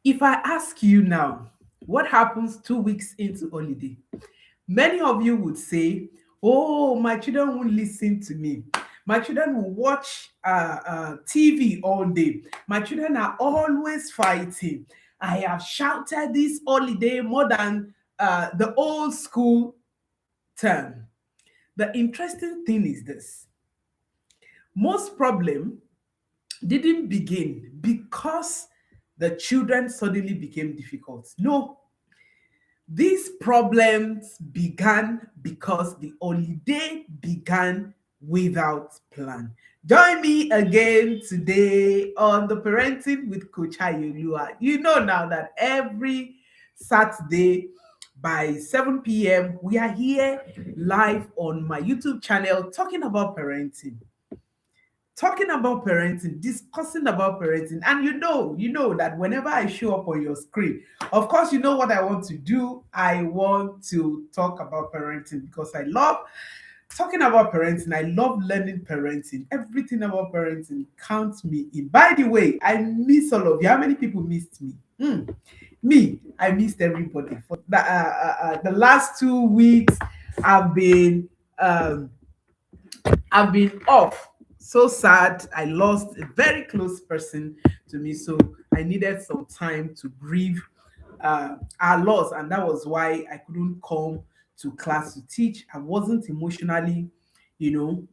If I ask you now, what happens 2 weeks into holiday? Many of you would say, "Oh, my children won't listen to me. My children will watch TV all day. My children are always fighting. I have shouted this holiday more than the old school term." The interesting thing is this: most problem didn't begin because the children suddenly became difficult. No, these problems began because the holiday began without plan. Join me again today on the Parenting with Coach Ayooluwa. You know now that every Saturday by 7 p.m. we are here live on my YouTube channel talking about parenting, discussing about parenting. And you know that whenever I show up on your screen, of course, you know what I want to do. I want to talk about parenting because I love talking about parenting. I love learning parenting. Everything about parenting counts me in. By the way, I miss all of you. How many people missed me? Me, I missed everybody. For the last 2 weeks, I've been um, I've been off. So sad. I lost a very close person to me. So I needed some time to grieve our loss. And that was why I couldn't come to class to teach. I wasn't emotionally,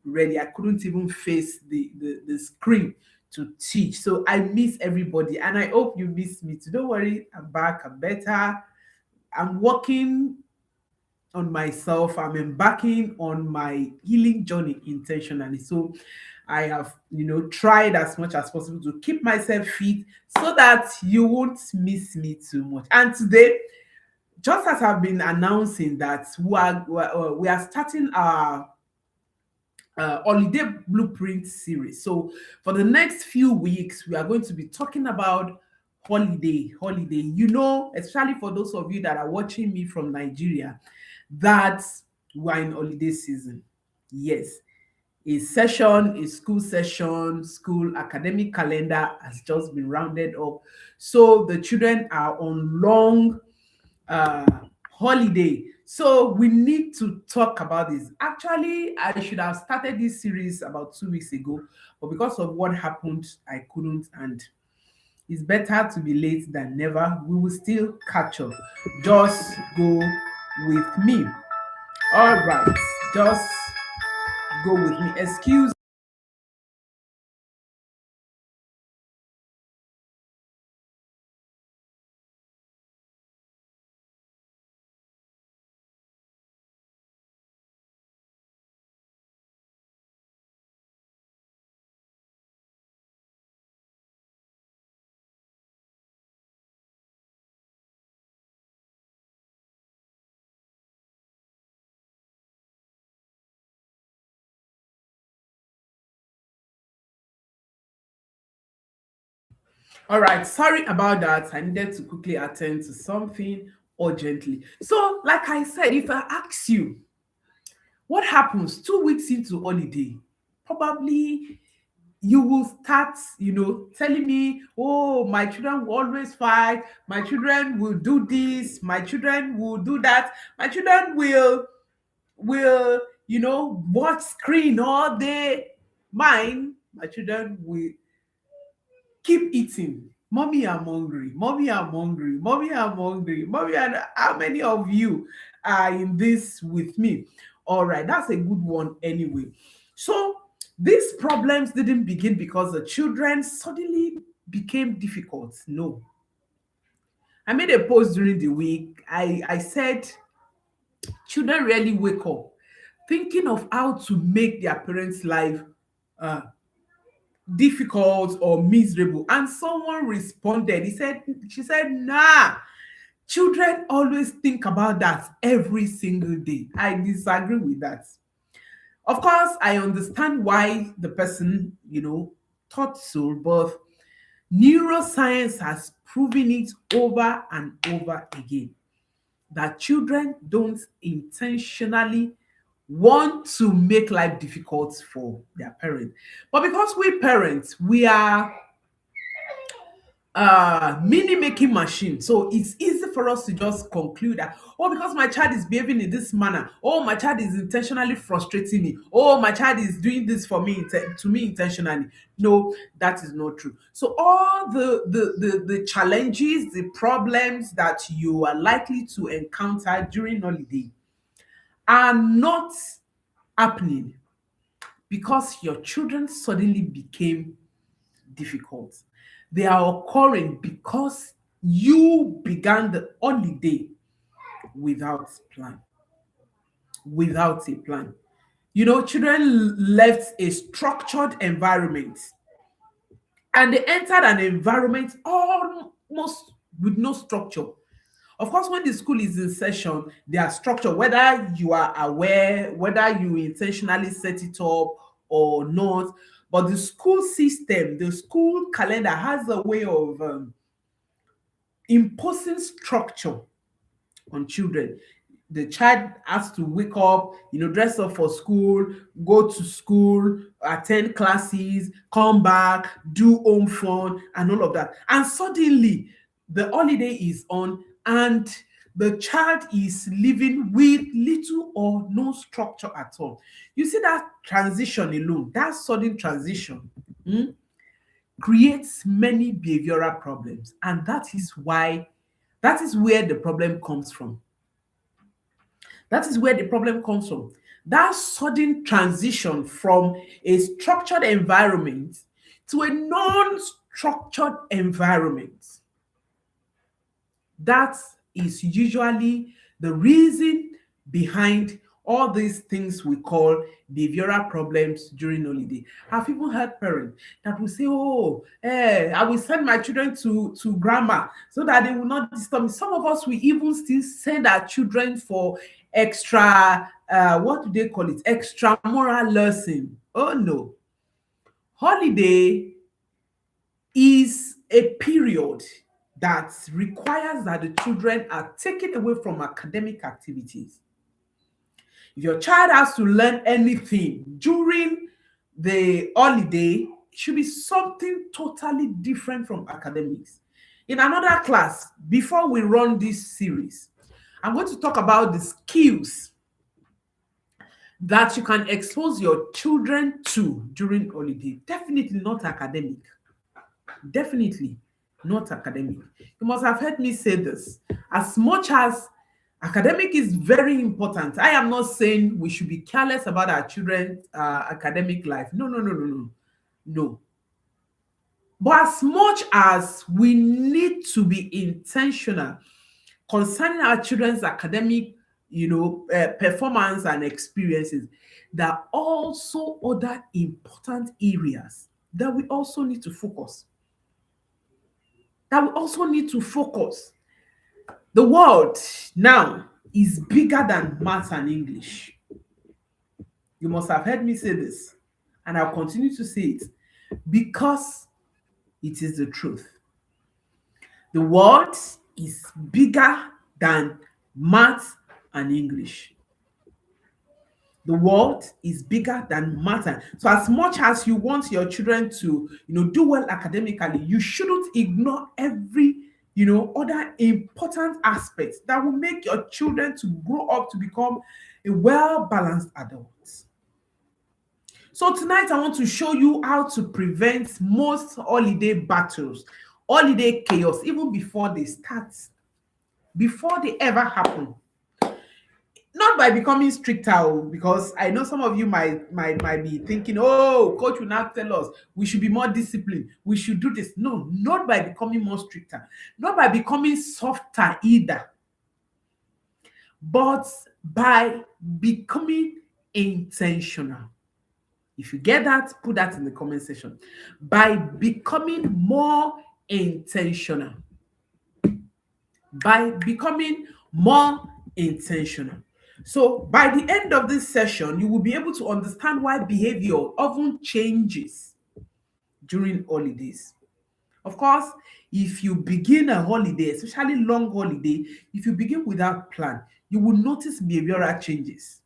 ready. I couldn't even face the screen to teach. So I miss everybody. And I hope you miss me too. Don't worry. I'm back. I'm better. I'm working on myself. I'm embarking on my healing journey intentionally. So I have, tried as much as possible to keep myself fit so that you won't miss me too much. And today, just as I've been announcing that we are starting our holiday blueprint series. So for the next few weeks, we are going to be talking about holiday. Especially for those of you that are watching me from Nigeria, that we're in holiday season. Yes, a school session, school academic calendar has just been rounded up. So the children are on long uh holiday. So we need to talk about this. Actually, I should have started this series about 2 weeks ago, but because of what happened, I couldn't. And it's better to be late than never. We will still catch up. Just go with me. All right, just go with me. Excuse. All right, sorry about that. I needed to quickly attend to something urgently. So, like I said, if I ask you, what happens 2 weeks into holiday? Probably you will start, telling me, "Oh, my children will always fight. My children will do this. My children will do that. My children will watch screen all day. My children will keep eating. Mommy, I'm hungry. Mommy, I'm hungry. Mommy, I'm hungry. Mommy, how many of you are in this with me? All right, that's a good one anyway. So these problems didn't begin because the children suddenly became difficult. No. I made a post during the week. I said children rarely wake up thinking of how to make their parents' life uh, difficult or miserable. And someone responded. She said, nah, children always think about that every single day. I disagree with that. Of course, I understand why the person, thought so, but neuroscience has proven it over and over again that children don't intentionally want to make life difficult for their parents. But because we parents, mini making machine. So it's easy for us to just conclude that, oh, because my child is behaving in this manner, oh, my child is intentionally frustrating me, oh, my child is doing this for me to me intentionally. No, that is not true. So all the challenges, the problems that you are likely to encounter during holiday are not happening because your children suddenly became difficult. They are occurring because you began the holiday without plan, without a plan. Children left a structured environment and they entered an environment almost with no structure. Of course, when the school is in session, there are structure, whether you are aware, whether you intentionally set it up or not. But the school system, the school calendar has a way of imposing structure on children. The child has to wake up, dress up for school, go to school, attend classes, come back, do home fun, and all of that. And suddenly, the holiday is on, and the child is living with little or no structure at all. You see that transition alone, that sudden transition, creates many behavioral problems, and that is where the problem comes from. That is where the problem comes from. That sudden transition from a structured environment to a non-structured environment. That is usually the reason behind all these things we call behavioral problems during holiday. I've even heard parents that will say, oh, I will send my children to grandma so that they will not disturb me. Some of us will even still send our children for extra, what do they call it? Extra moral lesson. Oh no. Holiday is a period that requires that the children are taken away from academic activities. If your child has to learn anything during the holiday, it should be something totally different from academics. In another class, before we run this series, I'm going to talk about the skills that you can expose your children to during holiday. Definitely not academic. Definitely not academic. You must have heard me say this. As much as academic is very important, I am not saying we should be careless about our children's academic life. No, no, no, no, no. No. But as much as we need to be intentional concerning our children's academic, performance and experiences, there are also other important areas that we also need to focus. The world now is bigger than maths and English. You must have heard me say this, and I'll continue to say it because it is the truth. The world is bigger than maths and English. The world is bigger than matter. So as much as you want your children to, do well academically, you shouldn't ignore every, other important aspects that will make your children to grow up to become a well-balanced adult. So tonight I want to show you how to prevent most holiday battles, holiday chaos, even before they start, before they ever happen. Not by becoming stricter, because I know some of you might be thinking, oh, coach will now tell us we should be more disciplined, we should do this. No, not by becoming more stricter, not by becoming softer either, but by becoming intentional. If you get that, put that in the comment section. By becoming more intentional. By becoming more intentional. So by the end of this session, you will be able to understand why behavior often changes during holidays. Of course, if you begin a holiday, especially long holiday, if you begin without plan, you will notice behavioral changes.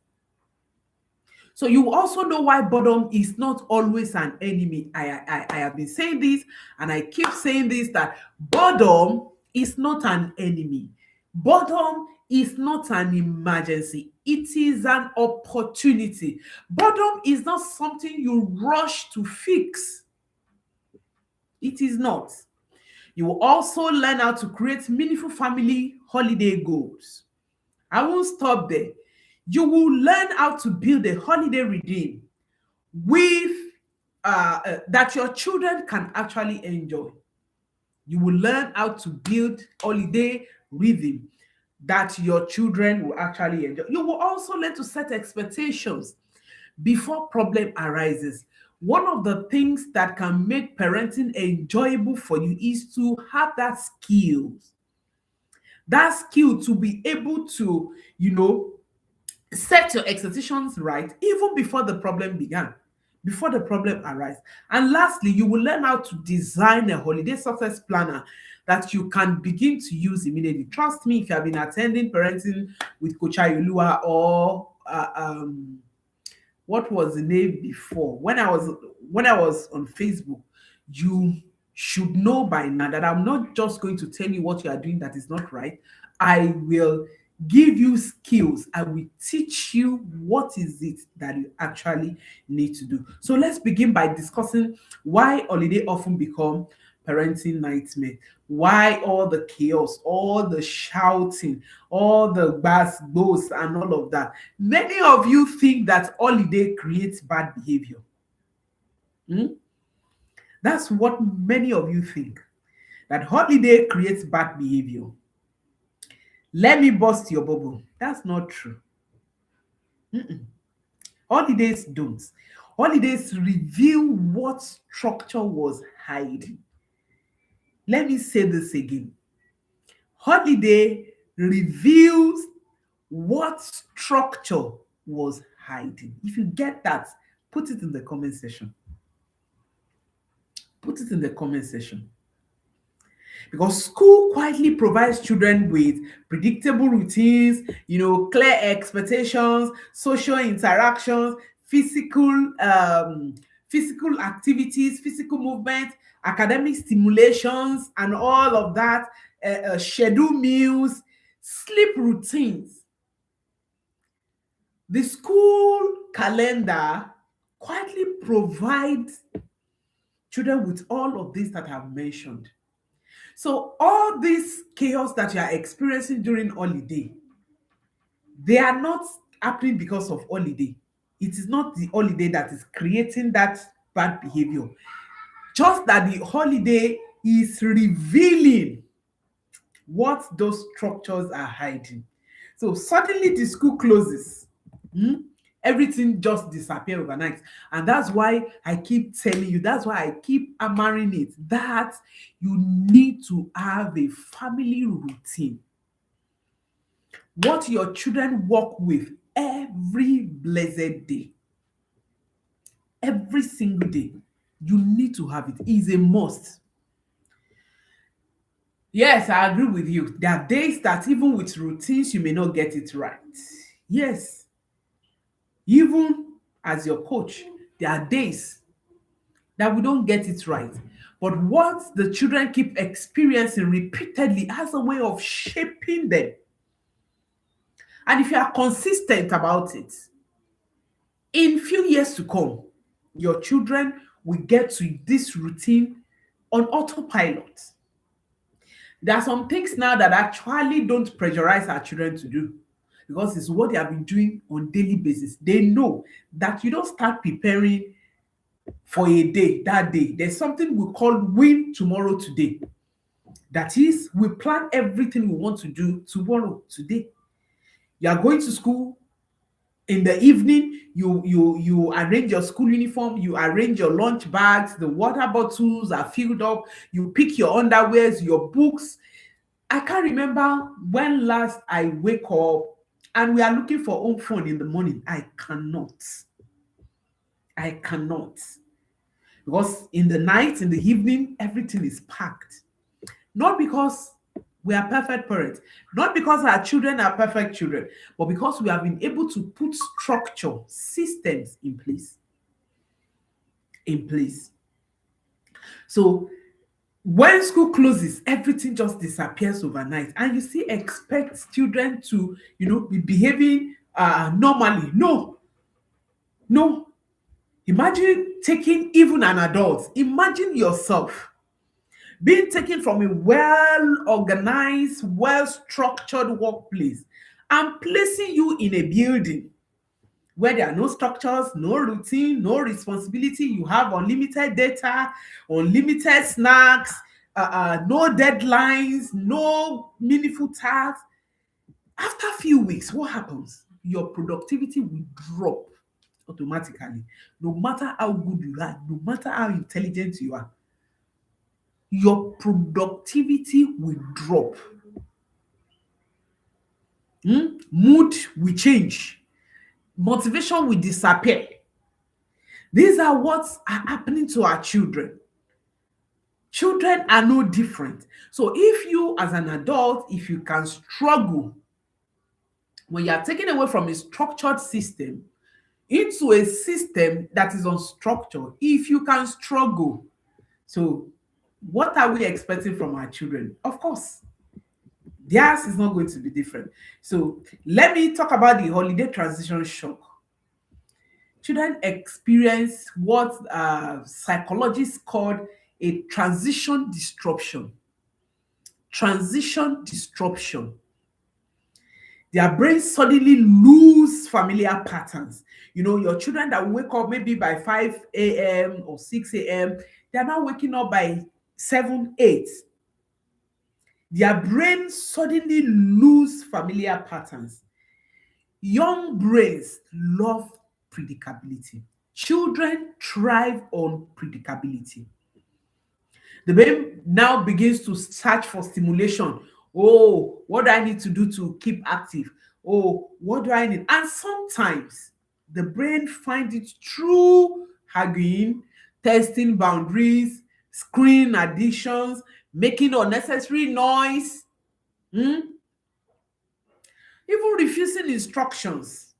So you also know why boredom is not always an enemy. I have been saying this and I keep saying this, that boredom is not an enemy. Boredom is not an emergency. It is an opportunity. Boredom is not something you rush to fix. It is not. You will also learn how to create meaningful family holiday goals. I won't stop there. You will learn how to build a holiday redeem with that your children can actually enjoy. You will learn how to build holiday rhythm that your children will actually enjoy. You will also learn to set expectations before problem arises. One of the things that can make parenting enjoyable for you is to have that skill to be able to, set your expectations right even before the problem began, before the problem arise. And lastly, you will learn how to design a holiday success planner that you can begin to use immediately. Trust me, if you have been attending parenting with Coach Ayooluwa, or what was the name before, when I was on Facebook, you should know by now that I'm not just going to tell you what you are doing that is not right. I will give you skills. I will teach you what is it that you actually need to do. So let's begin by discussing why holiday often become parenting nightmare. Why all the chaos, all the shouting, all the bass bows and all of that. Many of you think that holiday creates bad behavior. Hmm? That's what many of you think. That holiday creates bad behavior. Let me bust your bubble. That's not true. Holidays don't. Holidays reveal what structure was hiding. Let me say this again. Holiday reveals what structure was hiding. If you get that, put it in the comment section. Put it in the comment section. Because school quietly provides children with predictable routines, clear expectations, social interactions, physical activities, physical movement, academic stimulations, and all of that, schedule meals, sleep routines. The school calendar quietly provides children with all of this that I've mentioned. So all this chaos that you are experiencing during holiday, they are not happening because of holiday. It is not the holiday that is creating that bad behavior. Just that the holiday is revealing what those structures are hiding. So suddenly the school closes. Everything just disappear overnight. And that's why I keep telling you, that's why I keep hammering it, that you need to have a family routine. What your children work with every blessed day, every single day, you need to have it. It is a must. Yes, I agree with you. There are days that even with routines, you may not get it right. Yes, even as your coach, there are days that we don't get it right. But what the children keep experiencing repeatedly has a way of shaping them. And if you are consistent about it, in few years to come, your children will get to this routine on autopilot. There are some things now that actually don't pressurize our children to do, because it's what they have been doing on daily basis. They know that you don't start preparing for a day that day. There's something we call win tomorrow today. That is, we plan everything we want to do tomorrow today. You are going to school in the evening, you arrange your school uniform, you arrange your lunch bags, the water bottles are filled up, you pick your underwears, your books. I can't remember when last I wake up and we are looking for home phone in the morning. I cannot. Because in the night, in the evening, everything is packed. Not because We are perfect parents, not because our children are perfect children, but because we have been able to put structure, systems in place. In place. So when school closes, everything just disappears overnight, and you still expect children to, be behaving normally. No, no. Imagine taking even an adult. Imagine yourself being taken from a well organized, well structured workplace and placing you in a building where there are no structures, no routine, no responsibility. You have unlimited data, unlimited snacks, no deadlines, no meaningful tasks. After a few weeks, what happens? Your productivity will drop automatically. No matter how good you are, no matter how intelligent you are, your productivity will drop. Mood will change. Motivation will disappear. These are what are happening to our children. Children are no different. So if you as an adult, if you can struggle when you are taken away from a structured system into a system that is unstructured, if you can struggle, so what are we expecting from our children? Of course, theirs is not going to be different. So let me talk about the holiday transition shock. Children experience what psychologists call a transition disruption. Transition disruption. Their brains suddenly lose familiar patterns. Your children that wake up maybe by 5 a.m. or 6 a.m., they're now waking up by 7, 8. Their brains suddenly lose familiar patterns. Young brains love predictability. Children thrive on predictability. The brain now begins to search for stimulation. Oh, what do I need to do to keep active? Oh, what do I need? And sometimes the brain finds it through arguing, testing boundaries, screen addictions, making unnecessary noise, even refusing instructions,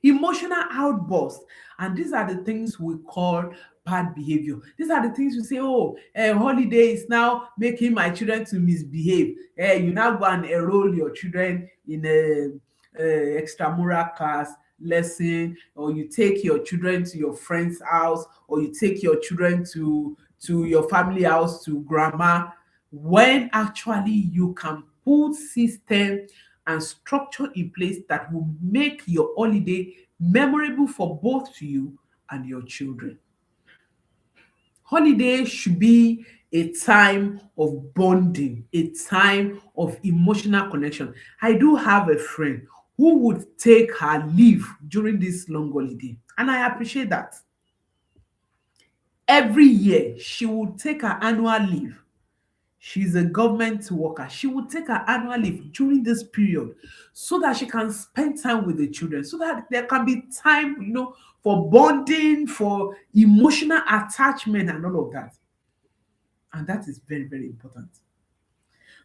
emotional outbursts. And these are the things we call bad behavior. These are the things we say, oh, holiday is now making my children to misbehave. You now go and enroll your children in a extramural class lesson, or you take your children to your friend's house, or you take your children to your family house, to grandma, when actually you can put system and structure in place that will make your holiday memorable for both you and your children. Holiday should be a time of bonding, a time of emotional connection. I do have a friend who would take her leave during this long holiday, and I appreciate that. Every year, she would take her annual leave. She's a government worker. She would take her annual leave during this period so that she can spend time with the children, so that there can be time, for bonding, for emotional attachment, and all of that. And that is very, very important.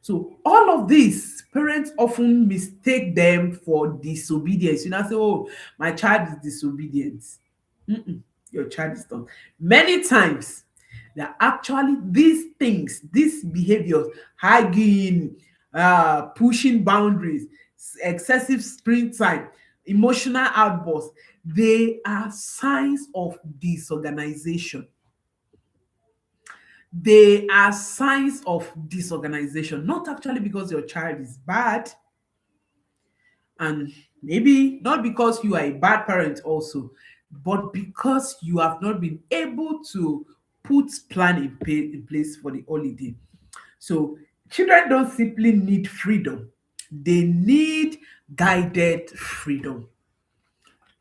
So all of these, parents often mistake them for disobedience. Say, oh, my child is disobedient. Mm-mm, your child is not. Many times, they're actually these things, these behaviors, hugging, pushing boundaries, excessive screen time, emotional outbursts, they are signs of disorganization. They are signs of disorganization, not actually because your child is bad, and maybe not because you are a bad parent also, but because you have not been able to put plan in place for the holiday. So children don't simply need freedom, they need guided freedom.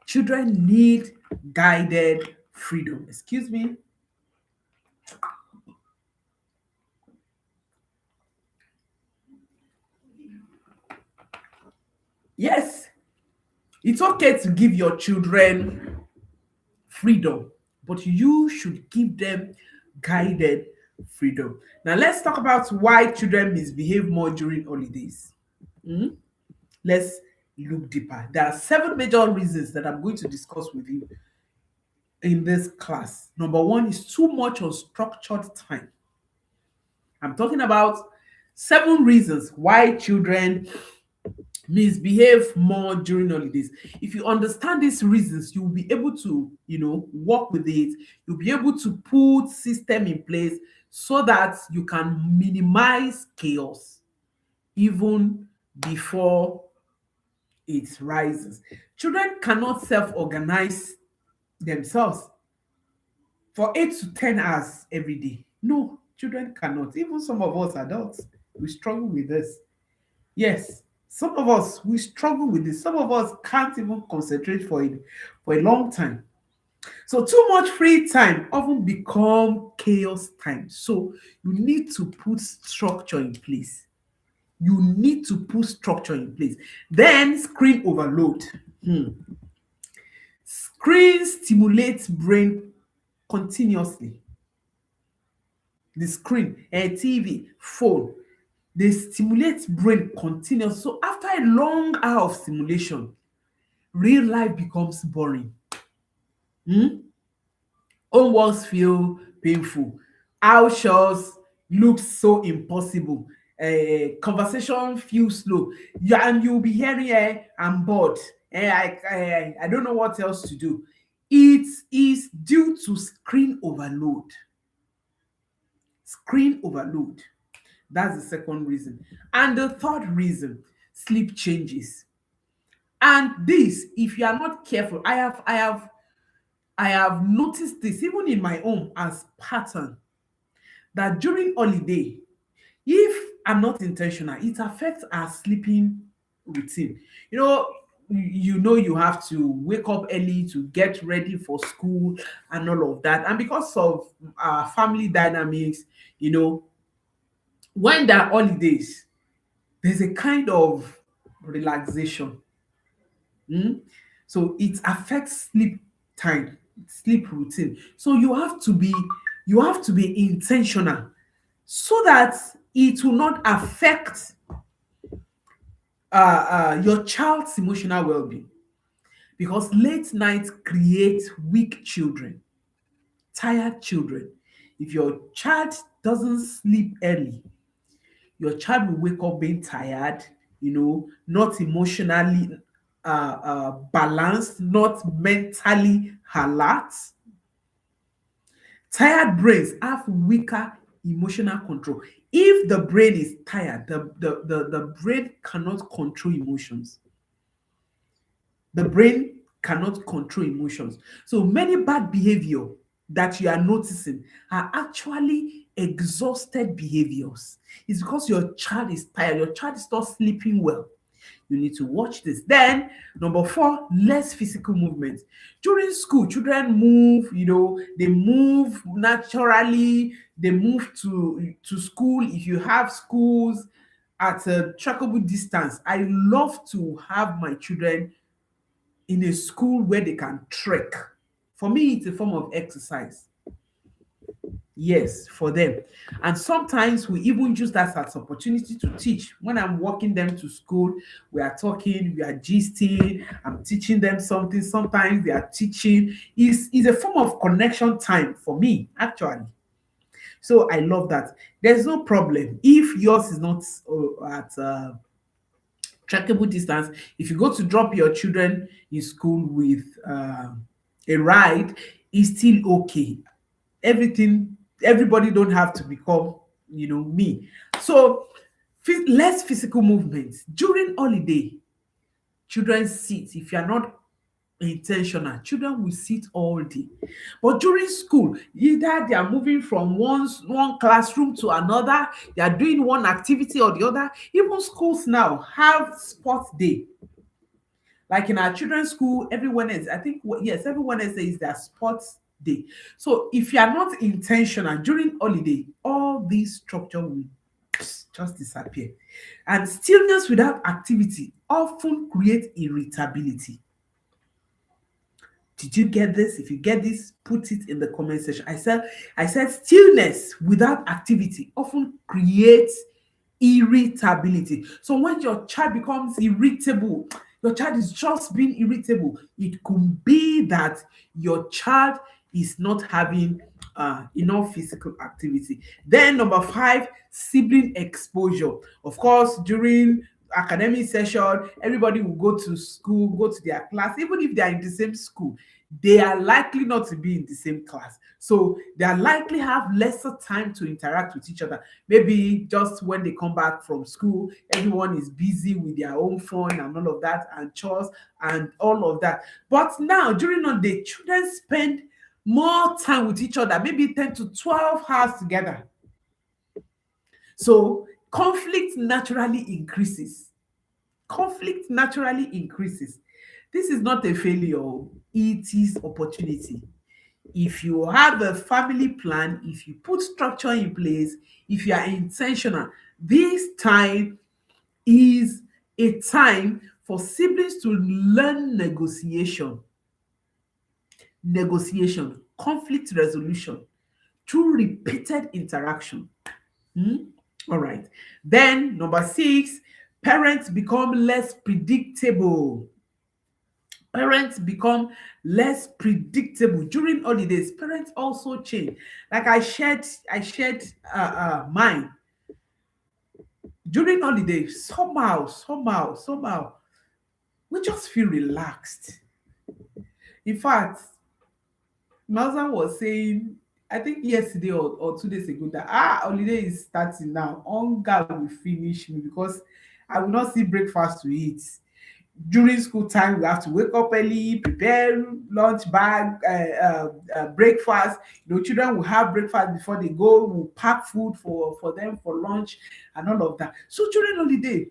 Children need guided freedom. Excuse me. Yes, it's okay to give your children freedom, but you should give them guided freedom. Now let's talk about why children misbehave more during holidays. Mhm. Let's look deeper. There are 7 major reasons that I'm going to discuss with you in this class. Number one is too much unstructured time. I'm talking about 7 reasons why children misbehave more during holidays. If you understand these reasons, you'll be able to, work with it. You'll be able to put system in place so that you can minimize chaos even before it rises. Children cannot self-organize themselves for 8 to 10 hours every day. No, children cannot. Even some of us adults, we struggle with this. Yes, some of us we struggle with this. Some of us can't even concentrate for a long time. So too much free time often become chaos time. So you need to put structure in place. You need to put structure in place. Then screen overload. Hmm. Screen stimulates brain continuously. The screen, TV, phone, they stimulate brain continuously. So after a long hour of stimulation, real life becomes boring. Hmm? Homeworks feel painful. House chores look so impossible. Conversation feels slow. And you'll be hearing, I'm bored. I don't know what else to do. It is due to screen overload. Screen overload. That's the second reason. And the third reason, sleep changes. And this, if you are not careful, I have noticed this even in my own as pattern, that during holiday, if I'm not intentional, it affects our sleeping routine. You know, you have to wake up early to get ready for school and all of that. And because of family dynamics, you know, when there are holidays, there's a kind of relaxation. Mm? So it affects sleep time, sleep routine. So you have to be intentional so that it will not affect your child's emotional well-being. Because late nights create weak children, tired children. If your child doesn't sleep early, your child will wake up being tired, not emotionally balanced, not mentally alert. Tired brains have weaker emotional control. If the brain is tired, the brain cannot control emotions. The brain cannot control emotions. So many bad behavior that you are noticing are actually exhausted behaviors. It's because your child is tired, your child is not sleeping well. You need to watch this. Then, number four, less physical movement. During school, children move, they move naturally, they move to school. If you have schools at a trackable distance, I love to have my children in a school where they can trek. For me, it's a form of exercise. Yes, for them. And sometimes we even use that as opportunity to teach. When I'm walking them to school, we are talking, we are gisting, I'm teaching them something. Sometimes they are teaching. Is a form of connection time for me, actually. So I love that. There's no problem if yours is not at trackable distance. If you go to drop your children in school with a ride, it's still okay. Everybody don't have to become me. So less physical movement during holiday. Children sit. If you are not intentional, children will sit all day. But during school, either they are moving from one classroom to another, they are doing one activity or the other. Even schools now have sports day. Like in our children's school, every Wednesday, I think, yes, every Wednesday is their sports day. So if you are not intentional during holiday, all this structure will just disappear. And stillness without activity often creates irritability. Did you get this? If you get this, put it in the comment section. I said stillness without activity often creates irritability. So when your child becomes irritable, your child is just being irritable, it could be that your child is not having enough physical activity. Then number five, sibling exposure. Of course, during academic session, everybody will go to school, go to their class. Even if they are in the same school, they are likely not to be in the same class, so they are likely have lesser time to interact with each other. Maybe just when they come back from school, everyone is busy with their own phone and all of that, and chores and all of that. But now during the day, children spend more time with each other, maybe 10 to 12 hours together. So conflict naturally increases. Conflict naturally increases. This is not a failure, it is opportunity. If you have a family plan, if you put structure in place, if you are intentional, this time is a time for siblings to learn conflict resolution through repeated interaction. All right. Then, number six, parents become less predictable. Parents become less predictable during holidays. Parents also change. Like I shared mine during holidays. Somehow, we just feel relaxed. In fact, my husband was saying, I think yesterday or 2 days ago, that holiday is starting now. Hunger will finish me because I will not see breakfast to eat. During school time, we have to wake up early, prepare lunch bag, breakfast. Children will have breakfast before they go. We'll pack food for them for lunch and all of that. So during holiday,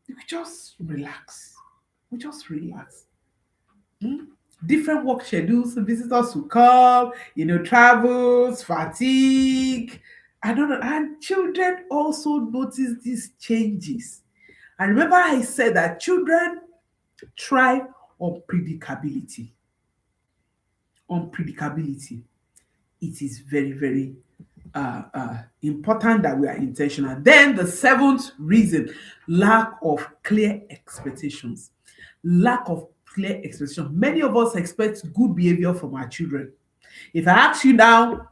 we just relax. We just relax. Hmm? Different work schedules, visitors will come, travels, fatigue, I don't know. And children also notice these changes. And remember, I said that children thrive on predictability. On predictability. It is very, very important that we are intentional. Then the seventh reason, lack of clear expectations. Lack of clear expectations. Many of us expect good behavior from our children. If I ask you now,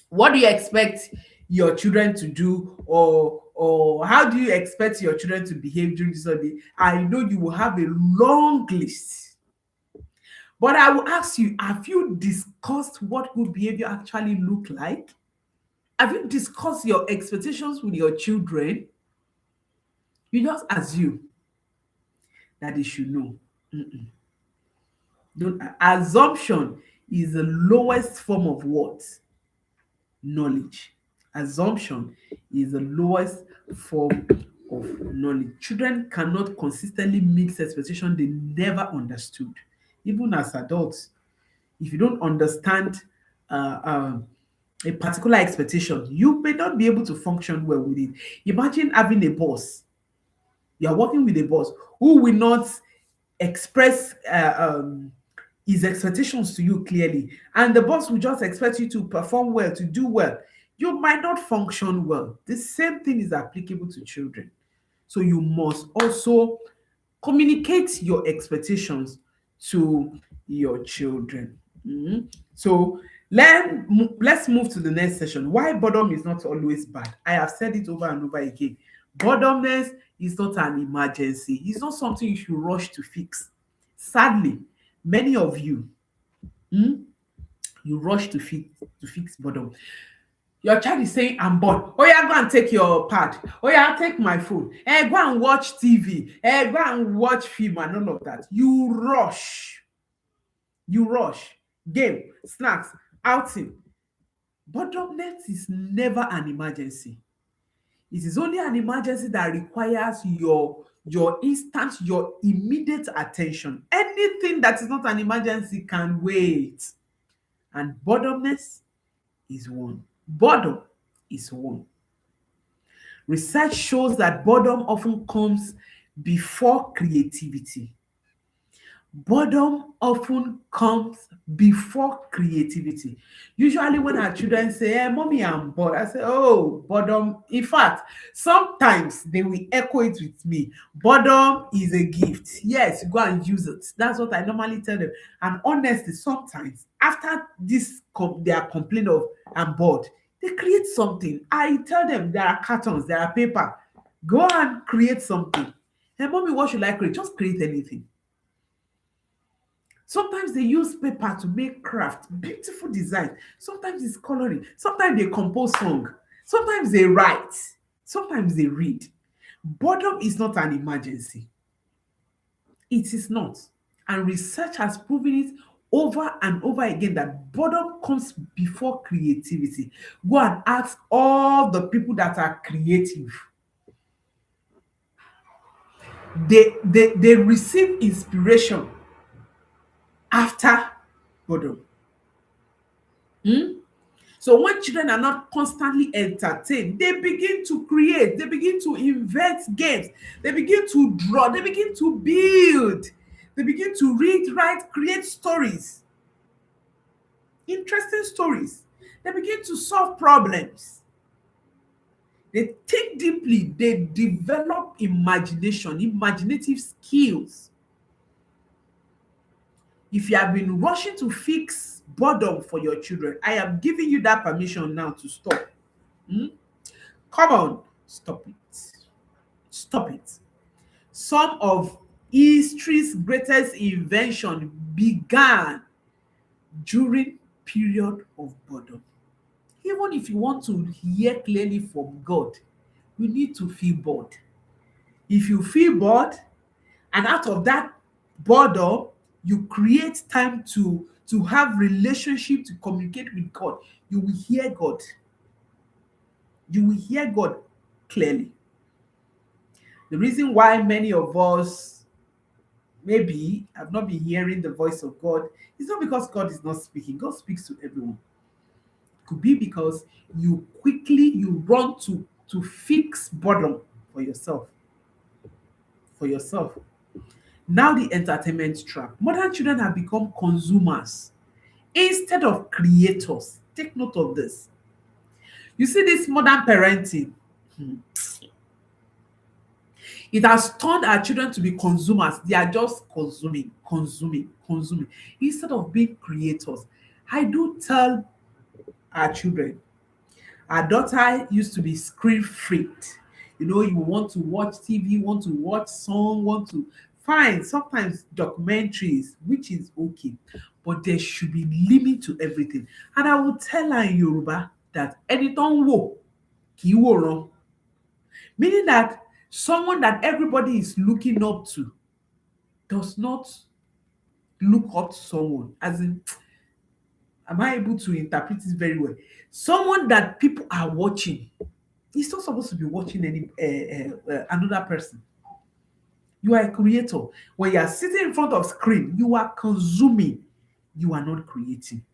what do you expect your children to do, or how do you expect your children to behave during this holiday, I know you will have a long list. But I will ask you, have you discussed what good behavior actually look like? Have you discussed your expectations with your children? You just assume that they should know. Mm-mm. Don't, assumption is the lowest form of what? Knowledge. Assumption is the lowest form of knowledge. Children cannot consistently meet expectations they never understood. Even as adults, if you don't understand uh, uh, a particular expectation, you may not be able to function well with it. Imagine having a boss. You are working with a boss who will not express his expectations to you clearly, and the boss will just expect you to perform well, to do well. You might not function well. The same thing is applicable to children. So you must also communicate your expectations to your children. So let's move to the next session. Why boredom is not always bad. I have said it over and over again. Boredomness is not an emergency. It's not something you should rush to fix. Sadly, many of you, you rush to fix boredom. Your child is saying, I'm bored. Oh, yeah, go and take your pad. Oh, yeah, I'll take my phone. Go and watch TV. Go and watch film and all of that. You rush. You rush. Game, snacks, outing. Boredomness is never an emergency. It is only an emergency that requires your instant, your immediate attention. Anything that is not an emergency can wait. And boredomness is one. Boredom is one. Research shows that boredom often comes before creativity. Boredom often comes before creativity. Usually, when our children say, "Hey, mommy, I'm bored," I say, "Oh, boredom." In fact, sometimes they will echo it with me. Boredom is a gift. Yes, go and use it. That's what I normally tell them. And honestly, sometimes after this, they are complaining of, "I'm bored," they create something. I tell them there are cartons, there are paper. Go and create something. Hey, mommy, what should I create? Just create anything. Sometimes they use paper to make craft, beautiful design. Sometimes it's coloring. Sometimes they compose song. Sometimes they write. Sometimes they read. Boredom is not an emergency. It is not. And research has proven it over and over again that boredom comes before creativity. Go and ask all the people that are creative. They receive inspiration after boredom. Hmm? So when children are not constantly entertained, they begin to create, they begin to invent games, they begin to draw, they begin to build, they begin to read, write, create stories, interesting stories. They begin to solve problems. They think deeply, they develop imagination, imaginative skills. If you have been rushing to fix boredom for your children, I am giving you that permission now to stop. Hmm? Come on, stop it. Stop it. Some of history's greatest invention began during period of boredom. Even if you want to hear clearly from God, you need to feel bored. If you feel bored, and out of that boredom, you create time to have relationship, to communicate with God, you will hear God. You will hear God clearly. The reason why many of us maybe have not been hearing the voice of God is not because God is not speaking. God speaks to everyone. It could be because you run to fix boredom for yourself. For yourself. Now the entertainment trap. Modern children have become consumers instead of creators. Take note of this. You see this modern parenting. hmm, It has turned our children to be consumers. They are just consuming, consuming, consuming, instead of being creators. I do tell our children, our daughter used to be screen freaked. You know, you want to watch TV, want to watch song, want to find sometimes documentaries, which is okay, but there should be limit to everything. And I will tell her in Yoruba that ẹni tó ń wò kì í wòran, meaning that someone that everybody is looking up to does not look up to someone. As in, am I able to interpret this very well? Someone that people are watching is not supposed to be watching any another person. You are a creator. When you are sitting in front of screen, you are consuming. You are not creating.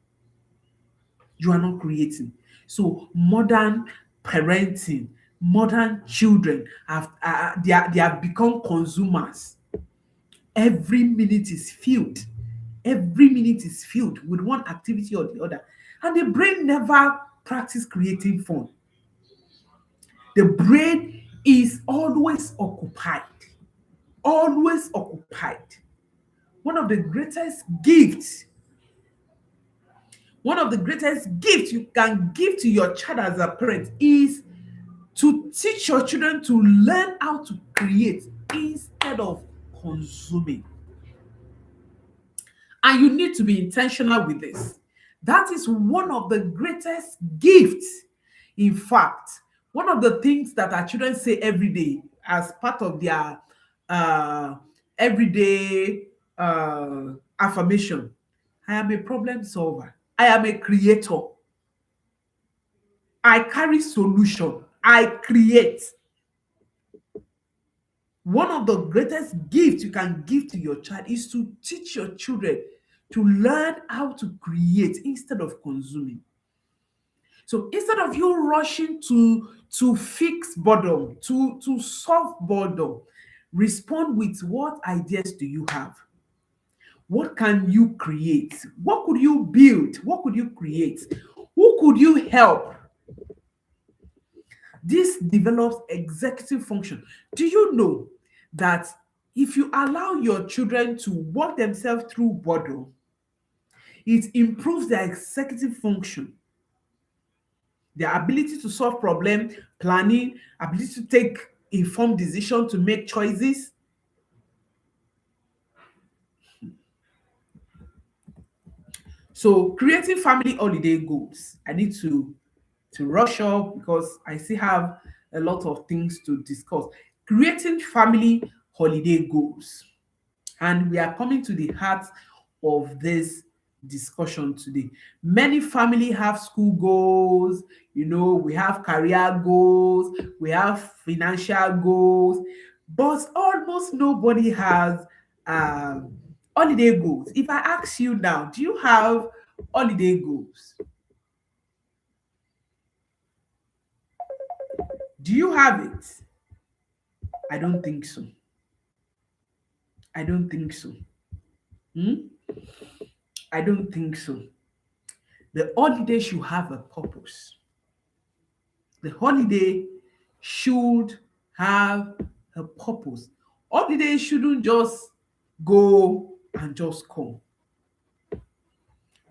You are not creating. So modern parenting, modern children they have become consumers. Every minute is filled. Every minute is filled with one activity or the other. And the brain never practice creating fun. The brain is always occupied. Always occupied. One of the greatest gifts, one of the greatest gifts you can give to your child as a parent is to teach your children to learn how to create instead of consuming. And you need to be intentional with this. That is one of the greatest gifts. In fact, one of the things that our children say every day as part of their uh, everyday affirmation: I am a problem solver. I am a creator. I carry solution. I create. One of the greatest gifts you can give to your child is to teach your children to learn how to create instead of consuming. So instead of you rushing to fix boredom, to solve boredom, respond with: what ideas do you have? What can you create? What could you build? What could you create? Who could you help? This develops executive function. Do you know that if you allow your children to walk themselves through boredom, it improves their executive function, their ability to solve problem, planning, ability to take informed decision, to make choices. So creating family holiday goals. I need to rush up because I still have a lot of things to discuss. Creating family holiday goals. And we are coming to the heart of this discussion today. Many family have school goals, we have career goals, we have financial goals, but almost nobody has um, holiday goals. If I ask you now, do you have holiday goals? Do you have it? I don't think so. I don't think so. Hmm? I don't think so. The holiday should have a purpose. The holiday should have a purpose. Holiday shouldn't just go and just come.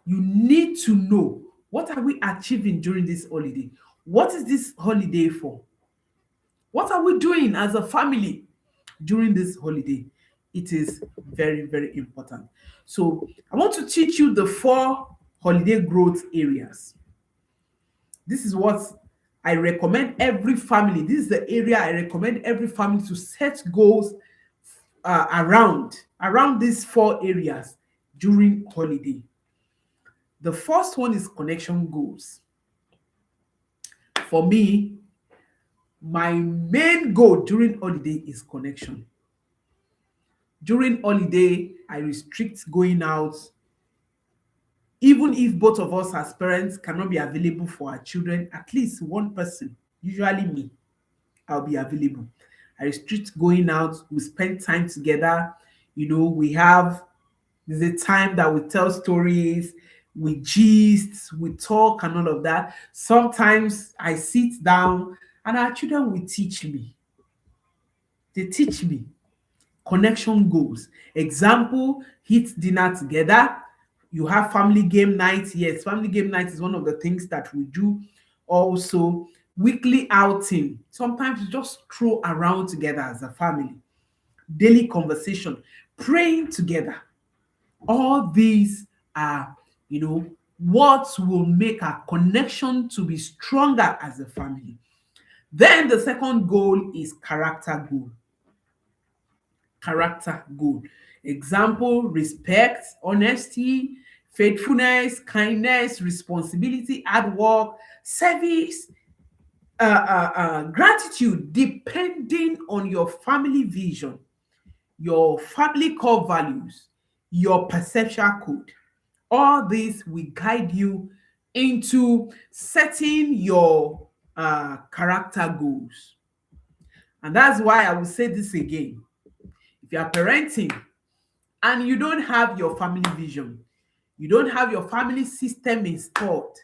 You need to know, what are we achieving during this holiday? What is this holiday for? What are we doing as a family during this holiday? It is very, very important. So I want to teach you the 4 holiday growth areas. This is what I recommend every family. This is the area I recommend every family to set goals around these 4 areas during holiday. The first one is connection goals. For me, my main goal during holiday is connection. During holiday, I restrict going out. Even if both of us as parents cannot be available for our children, at least one person, usually me, I'll be available. I restrict going out. We spend time together. We have there's a time that we tell stories, we gist, we talk, and all of that. Sometimes I sit down and our children will teach me. They teach me. Connection goals. Example, eat dinner together. You have family game night. Yes, family game night is one of the things that we do. Also, weekly outing. Sometimes we just throw around together as a family. Daily conversation, praying together. All these are, what will make our connection to be stronger as a family. Then the second goal is character goal. Character goal. Example, respect, honesty, faithfulness, kindness, responsibility, hard work, service, gratitude, depending on your family vision, your family core values, your perceptual code. All this will guide you into setting your character goals. And that's why I will say this again. If you are parenting and you don't have your family vision, you don't have your family system installed,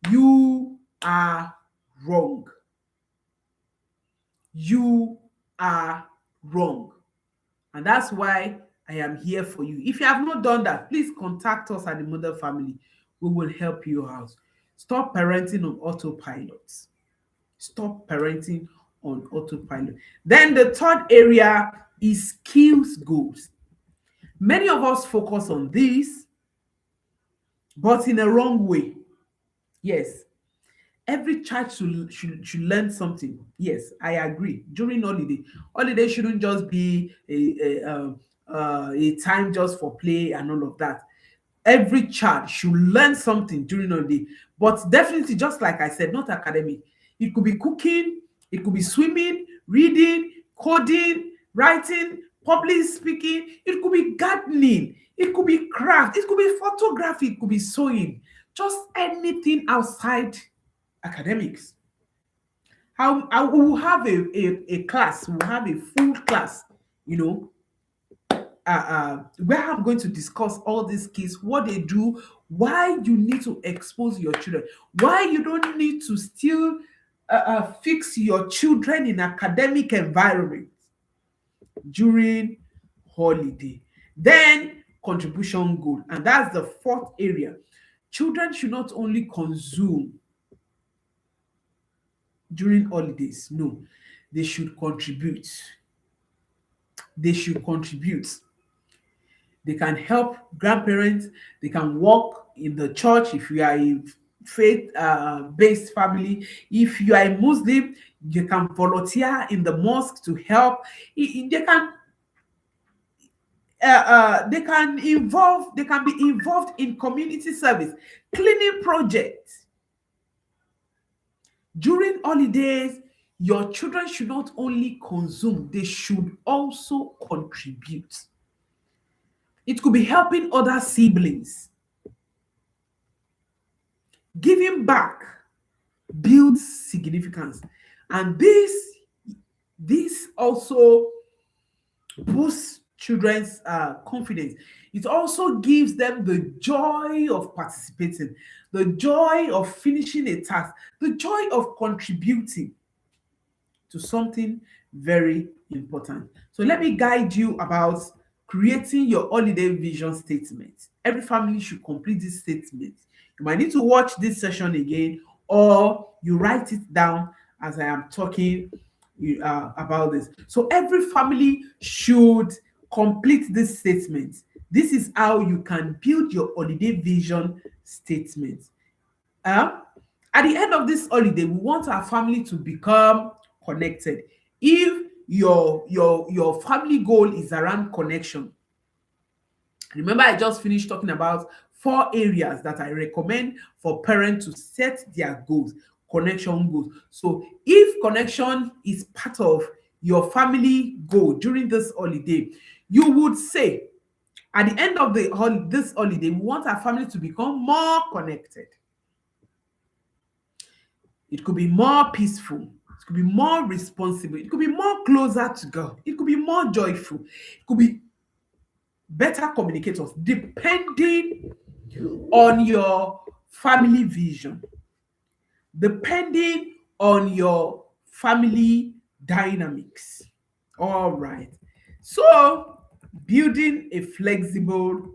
you are wrong. You are wrong. And that's why I am here for you. If you have not done that, please contact us at the Mother Family. We will help you out. Stop parenting on autopilot. Stop parenting on autopilot. Then the third area is skills goals. Many of us focus on this, but in a wrong way. Yes, every child should learn something. Yes, I agree. During holiday shouldn't just be a time just for play and all of that. Every child should learn something during holiday, but definitely, just like I said, not academic. It could be cooking, it could be swimming, reading, coding, writing, public speaking, it could be gardening, it could be craft, it could be photography, it could be sewing, just anything outside academics. How we will have a class, we'll have a full class, you know, where I'm going to discuss all these kids, what they do, why you need to expose your children, why you don't need to still fix your children in academic environment during holiday. Then contribution goal, and that's the fourth area. Children should not only consume during holidays, no, they should contribute. They should contribute. They can help grandparents. They can work in the church if you are a faith based family. If you are a Muslim, you can volunteer in the mosque to help. They can be involved in community service, cleaning projects. During holidays, your children should not only consume, they should also contribute. It could be helping other siblings. Giving back builds significance. And this also boosts children's confidence. It also gives them the joy of participating, the joy of finishing a task, the joy of contributing to something very important. So let me guide you about creating your holiday vision statement. Every family should complete this statement. You might need to watch this session again, or you write it down as I am talking about this. So every family should complete this statement. This is how you can build your holiday vision statement. Uh, at the end of this holiday, we want our family to become connected. If your family goal is around connection, remember I just finished talking about 4 areas that I recommend for parents to set their goals, connection goals. So if connection is part of your family goal during this holiday, you would say at the end of this holiday, we want our family to become more connected. It could be more peaceful. It could be more responsible. It could be more closer to God. It could be more joyful. It could be better communicators, depending on your family vision, depending on your family dynamics. All right. So, building a flexible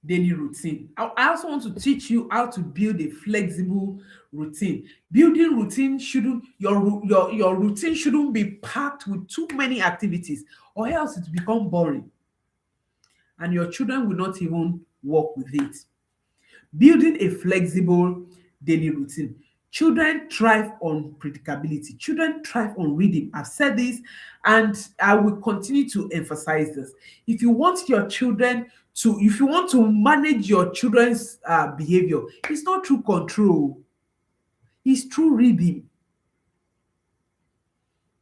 daily routine. I also want to teach you how to build a flexible routine. Building routine shouldn't your routine shouldn't be packed with too many activities, or else it become boring and your children will not even work with it. Building a flexible daily routine. Children thrive on predictability. Children thrive on reading. I've said this and I will continue to emphasize this. If you want if you want to manage your children's behavior, it's not through control, it's through reading,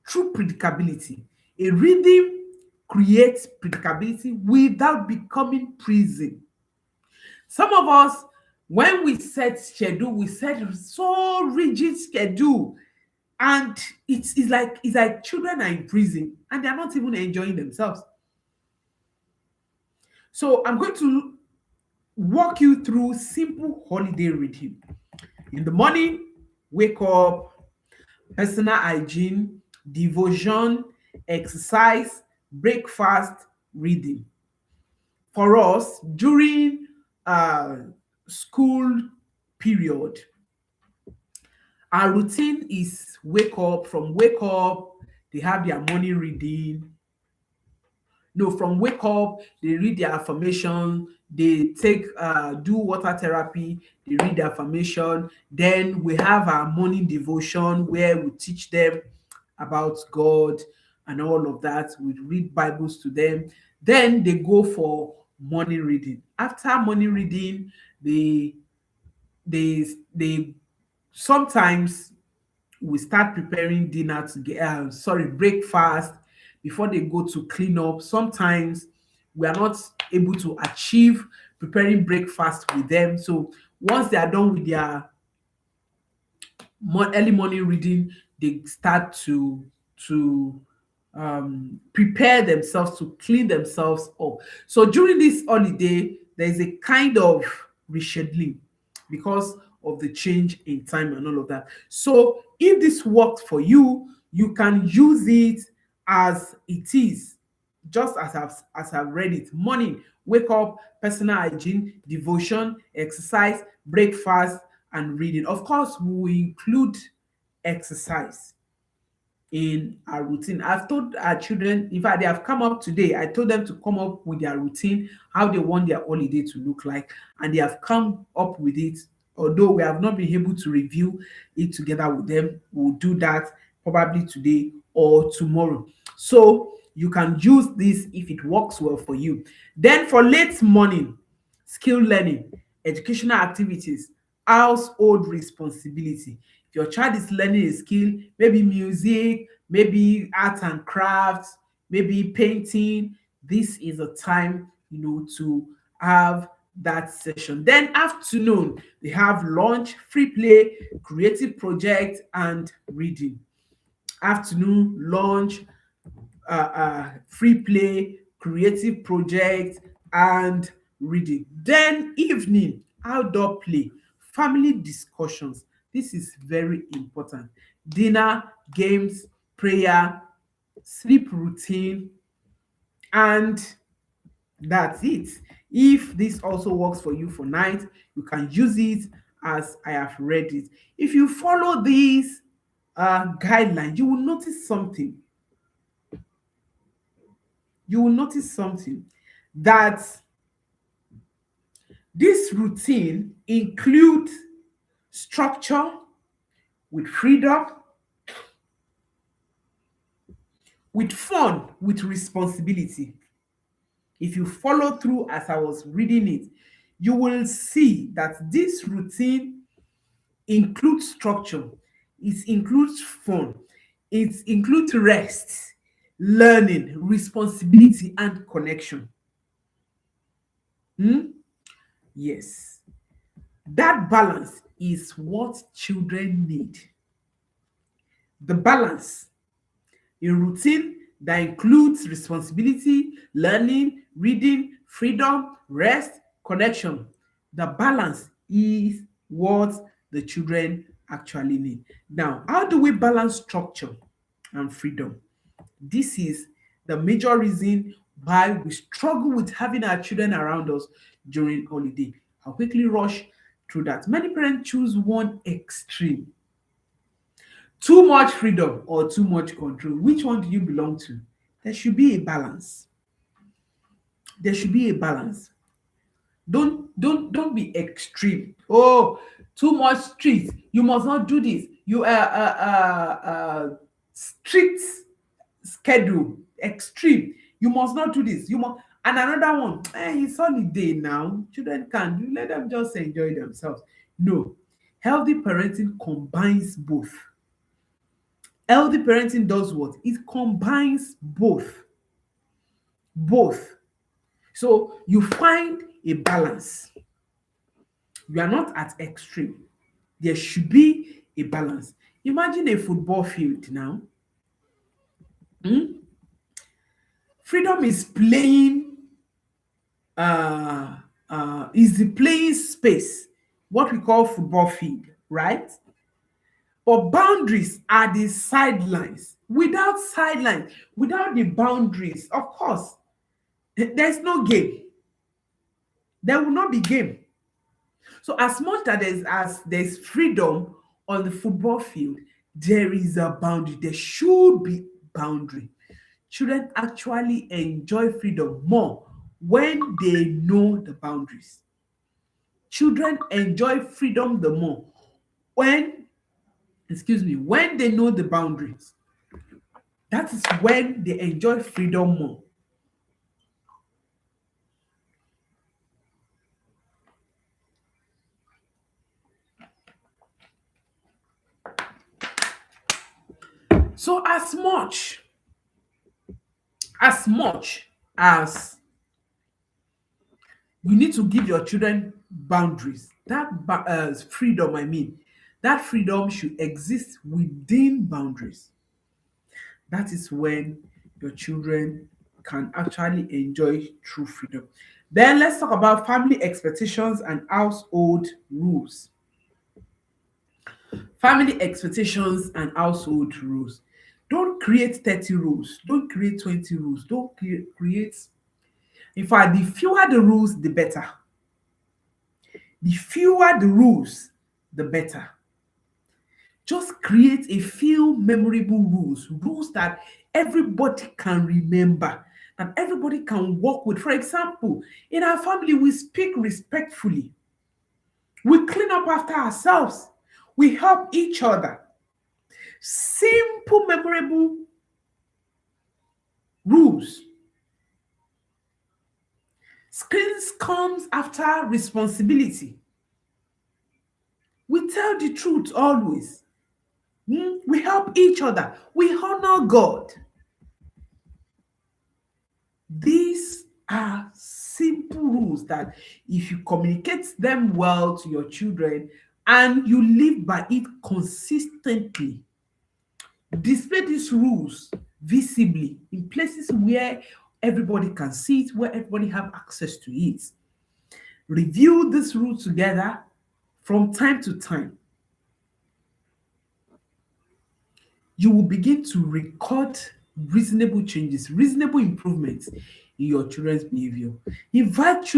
through predictability. A reading creates predictability without becoming prison. Some of us, when we set schedule, we set so rigid schedule, and it's like children are in prison and they're not even enjoying themselves. So I'm going to walk you through simple holiday routine. In the morning, wake up, personal hygiene, devotion, exercise, breakfast, reading. For us, during school period, our routine is wake up. From wake up, they have their morning reading. No, from wake up, they read their affirmation, they take do water therapy, they read the affirmation. Then we have our morning devotion where we teach them about God and all of that. We read Bibles to them. Then they go for morning reading. After morning reading, they sometimes we start preparing dinner to get breakfast before they go to clean up. Sometimes we are not able to achieve preparing breakfast with them, so once they are done with their early morning reading, they start to prepare themselves to clean themselves up. So during this holiday, there's a kind of rescheduling because of the change in time and all of that. So if this worked for you, you can use it as it is, just as I've read it. Morning, wake up, personal hygiene, devotion, exercise, breakfast, and reading. Of course, we will include exercise in our routine. I've told our children, in fact, they have come up today. I told them to come up with their routine, how they want their holiday to look like, and they have come up with it. Although we have not been able to review it together with them, we'll do that probably today or tomorrow. So you can use this if it works well for you. Then for late morning, skill learning, educational activities, household responsibility. If your child is learning a skill, maybe music, maybe art and crafts, maybe painting, this is a time, to have that session. Then afternoon, they have lunch, free play, creative project, and reading. Afternoon, lunch, free play, creative project, and reading. Then evening, outdoor play, family discussions. This is very important. Dinner, games, prayer, sleep routine, and that's it. If this also works for you for night, you can use it as I have read it. If you follow these guidelines, you will notice something. You will notice something that this routine includes structure with freedom, with fun, with responsibility. If you follow through as I was reading it, you will see that this routine includes structure, it includes fun, it includes rest, learning, responsibility, and connection. Hmm? Yes. That balance is what children need. The balance, a routine that includes responsibility, learning, reading, freedom, rest, connection. The balance is what the children actually need. Now, how do we balance structure and freedom? This is the major reason why we struggle with having our children around us during holiday. I'll quickly rush through that. Many parents choose one extreme: too much freedom or too much control. Which one do you belong to? There should be a balance. There should be a balance. Don't be extreme. Oh, too much strict. You must not do this. You are strict schedule, extreme. You must not do this. You must. And another one, it's holiday now. Children can do. Let them just enjoy themselves. No, healthy parenting combines both. Healthy parenting does what? It combines both. Both. So you find a balance. You are not at extreme. There should be a balance. Imagine a football field now. Hmm? Freedom is playing, is the playing space, what we call football field, right? But boundaries are the sidelines. Without sidelines, without the boundaries, of course, there's no game. There will not be game. So as much that there's freedom on the football field, there is a boundary. There should be boundary. Children actually enjoy freedom more when they know the boundaries. Children enjoy freedom the more when, when they know the boundaries. That is when they enjoy freedom more. So as much as you need to give your children boundaries, freedom, that freedom should exist within boundaries. That is when your children can actually enjoy true freedom. Then let's talk about family expectations and household rules. Family expectations and household rules. Don't create 30 rules. Don't create 20 rules. Don't create. In fact, the fewer the rules, the better. The fewer the rules, the better. Just create a few memorable rules, rules that everybody can remember, that everybody can work with. For example, in our family, we speak respectfully, we clean up after ourselves, we help each other. Simple, memorable rules. Screens comes after responsibility. We tell the truth always. We help each other. We honor God. These are simple rules that if you communicate them well to your children and you live by it consistently, display these rules visibly in places where everybody can see it, where everybody have access to it. Review this rule together from time to time. You will begin to record reasonable changes, reasonable improvements in your children's behavior. Invite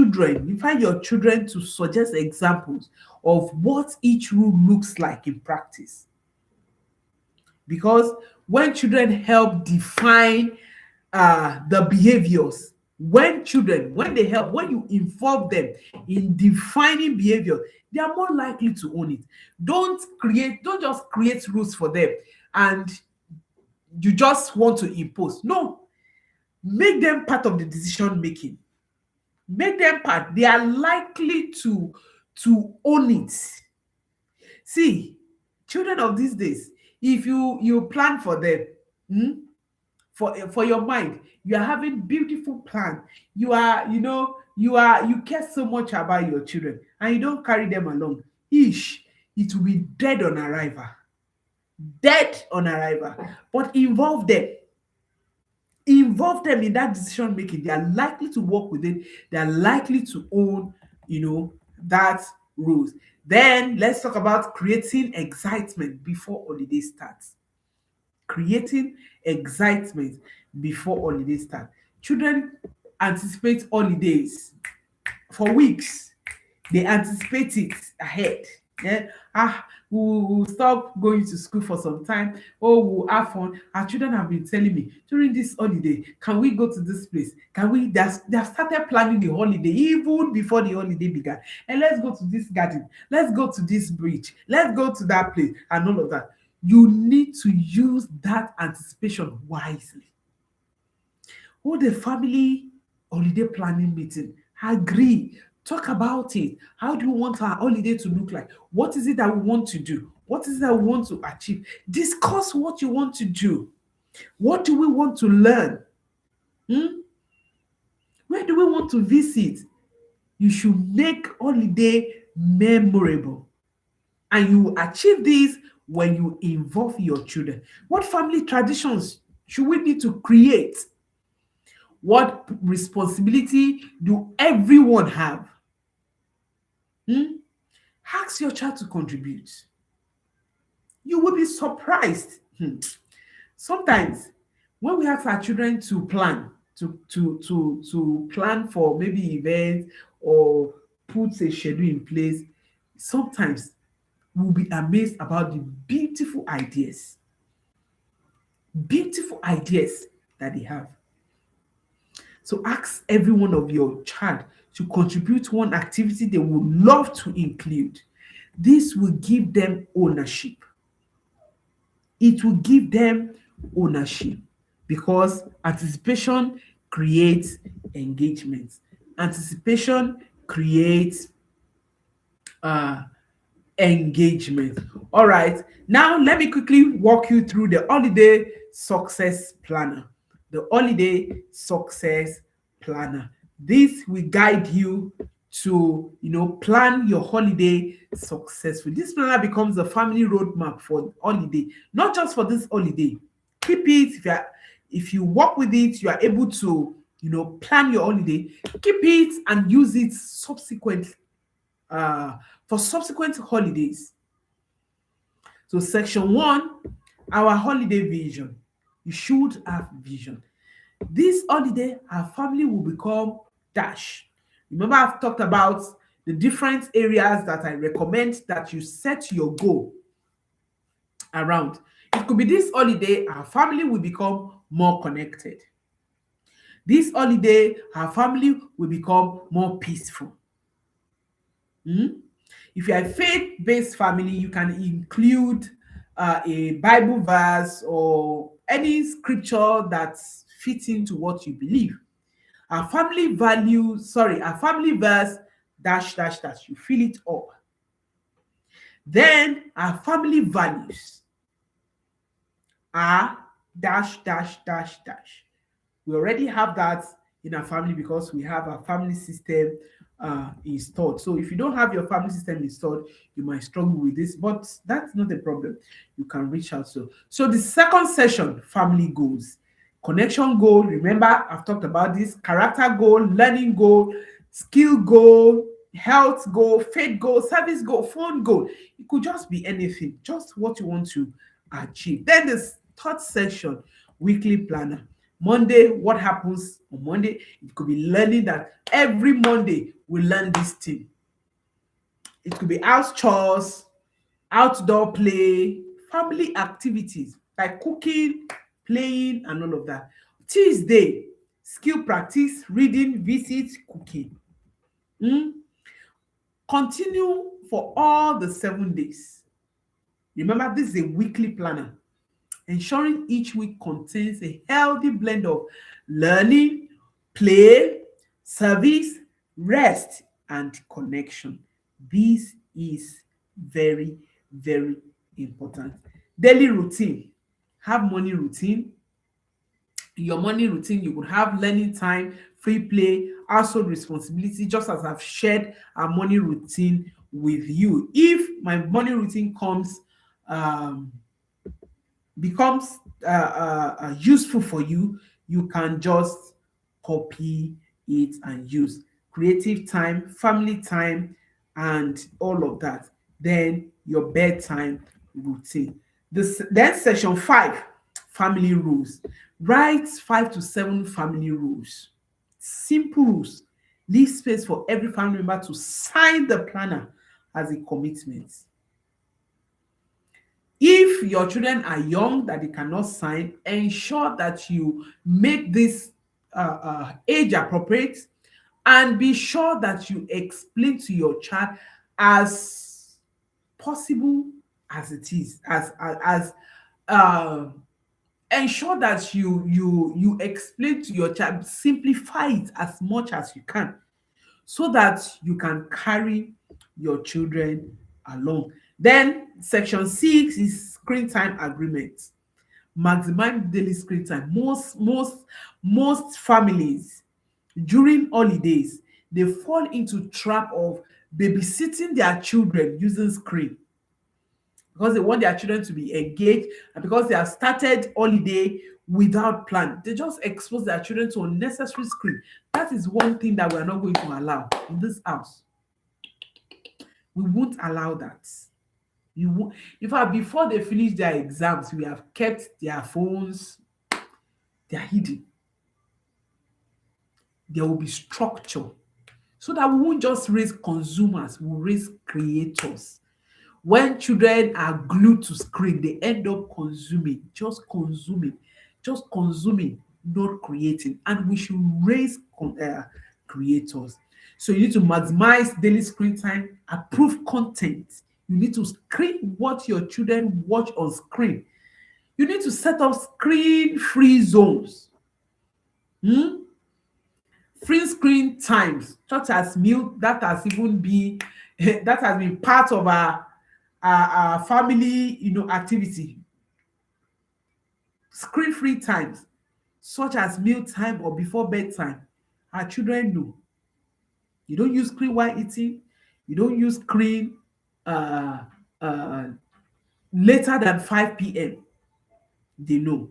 your children to suggest examples of what each rule looks like in practice. Because when children help define the behaviors, when you involve them in defining behavior, they are more likely to own it. Don't just create rules for them and you just want to impose. No, make them part of the decision making. Make them part. They are likely to own it. See, children of these days, if you plan for them, for your mind, you are having beautiful plan. You care so much about your children, and you don't carry them along. It will be dead on arrival. Dead on arrival. But involve them in that decision making. They are likely to work with it. They are likely to own that rules. Then let's talk about creating excitement before holiday starts. Creating excitement before holiday start. Children anticipate holidays for weeks. They anticipate it ahead. Yeah. We'll stop going to school for some time. Oh, we'll have fun. Our children have been telling me during this holiday, can we go to this place? Can we? They've started planning the holiday even before the holiday began. And let's go to this garden. Let's go to this beach. Let's go to that place and all of that. You need to use that anticipation wisely. Hold a family holiday planning meeting. Agree. Talk about it. How do you want our holiday to look like? What is it that we want to do? What is it that we want to achieve? Discuss what you want to do. What do we want to learn? Where do we want to visit? You should make holiday memorable. And you will achieve this when you involve your children. What family traditions should we need to create? What responsibility do everyone have? Ask your child to contribute. You will be surprised. Sometimes when we ask our children to plan, to plan for maybe events or put a schedule in place, sometimes we'll be amazed about the beautiful ideas that they have. So ask every one of your child to contribute one activity they would love to include. This will give them ownership. It will give them ownership because anticipation creates engagement. Anticipation creates engagement. All right. Now let me quickly walk you through the holiday success planner. The holiday success planner. This will guide you to plan your holiday successfully. This planner becomes a family roadmap for holiday, not just for this holiday. Keep it. If you work with it, you are able to, plan your holiday, keep it and use it uh, for subsequent holidays. So section one, our holiday vision. You should have vision. This holiday, our family will become dash. Remember, I've talked about the different areas that I recommend that you set your goal around. It could be this holiday, our family will become more connected. This holiday, our family will become more peaceful. Hmm? If you're a faith-based family, you can include a Bible verse or any scripture that fits into what you believe. Our family verse dash dash dash. You fill it up. Then our family values are dash dash dash dash. We already have that in our family because we have our family system installed. So if you don't have your family system installed, you might struggle with this, but that's not a problem. You can reach out. So the second session, family goals. Connection goal, remember I've talked about this. Character goal, learning goal, skill goal, health goal, faith goal, service goal, phone goal. It could just be anything, just what you want to achieve. Then the third section, weekly planner. Monday, what happens on Monday? It could be learning that every Monday we learn this thing. It could be house chores, outdoor play, family activities like cooking, playing, and all of that. Tuesday, skill practice, reading, visit, cooking. Hmm? Continue for all the 7 days. Remember, this is a weekly planner, ensuring each week contains a healthy blend of learning, play, service, rest, and connection. This is very, very important. Daily routine. Have morning routine. In your morning routine, you could have learning time, free play, household responsibility, just as I've shared our morning routine with you. If my morning routine um, becomes useful for you, you can just copy it and use creative time, family time, and all of that. Then your bedtime routine. Then section 5, family rules. Write 5 to 7 family rules. Simple rules. Leave space for every family member to sign the planner as a commitment. If your children are young that they cannot sign, ensure that you make this age appropriate, and be sure that you explain to your child as possible as it is, as uh, ensure that you explain to your child, simplify it as much as you can, so that you can carry your children along. Then section 6 is screen time agreement. Maximize daily screen time. Most families during holidays, they fall into trap of babysitting their children using screen, because they want their children to be engaged, and because they have started holiday without plan, they just expose their children to unnecessary screen. That is one thing that we are not going to allow in this house. We won't allow that. You won't. In fact, before they finish their exams, we have kept their phones, they are hidden. There will be structure, so that we won't just raise consumers, we'll raise creators. When children are glued to screen, they end up just consuming, not creating. And we should raise creators. So you need to maximize daily screen time, approve content. You need to screen what your children watch on screen. You need to set up screen-free zones. Hmm? Free screen times, such as meal, that has even been that has been part of our family, activity. Screen free times, such as meal time or before bedtime. Our children know. You don't use screen while eating. You don't use screen uh, uh, later than 5 p.m. They know.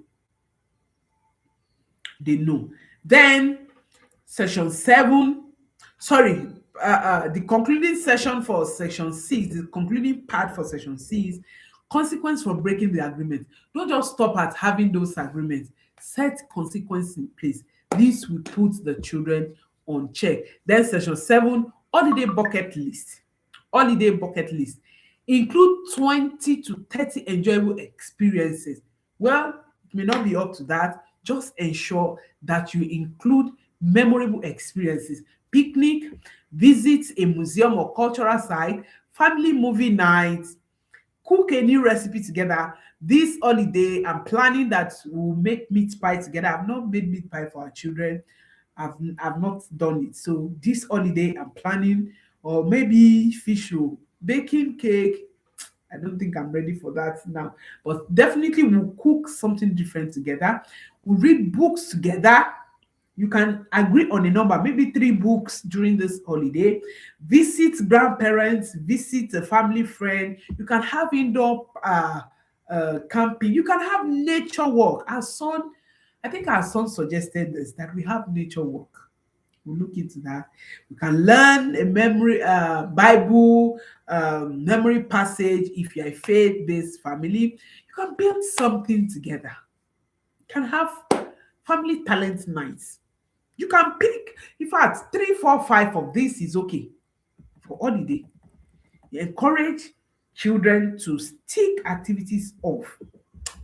They know. Then Section 7, sorry, the concluding session for Section 6, the concluding part for Section 6, consequence for breaking the agreement. Don't just stop at having those agreements. Set consequence in place. This will put the children on check. Then Section 7, holiday bucket list. Holiday bucket list. Include 20 to 30 enjoyable experiences. Well, it may not be up to that. Just ensure that you include memorable experiences. Picnic, visit a museum or cultural site, family movie nights, cook a new recipe together. This holiday, I'm planning that we'll make meat pie together. I've not made meat pie for our children. I've not done it. So this holiday, I'm planning, or maybe fish roll, baking cake. I don't think I'm ready for that now, but definitely we'll cook something different together. We'll read books together. You can agree on a number, maybe 3 books during this holiday. Visit grandparents, visit a family friend. You can have indoor camping. You can have nature walk. I think our son suggested this, that we have nature walk. We'll look into that. We can learn a memory Bible memory passage. If you're a faith-based family, you can build something together. You can have family talent nights. You can pick, in fact, 3, 4, 5 of this is okay for holiday. You encourage children to stick activities off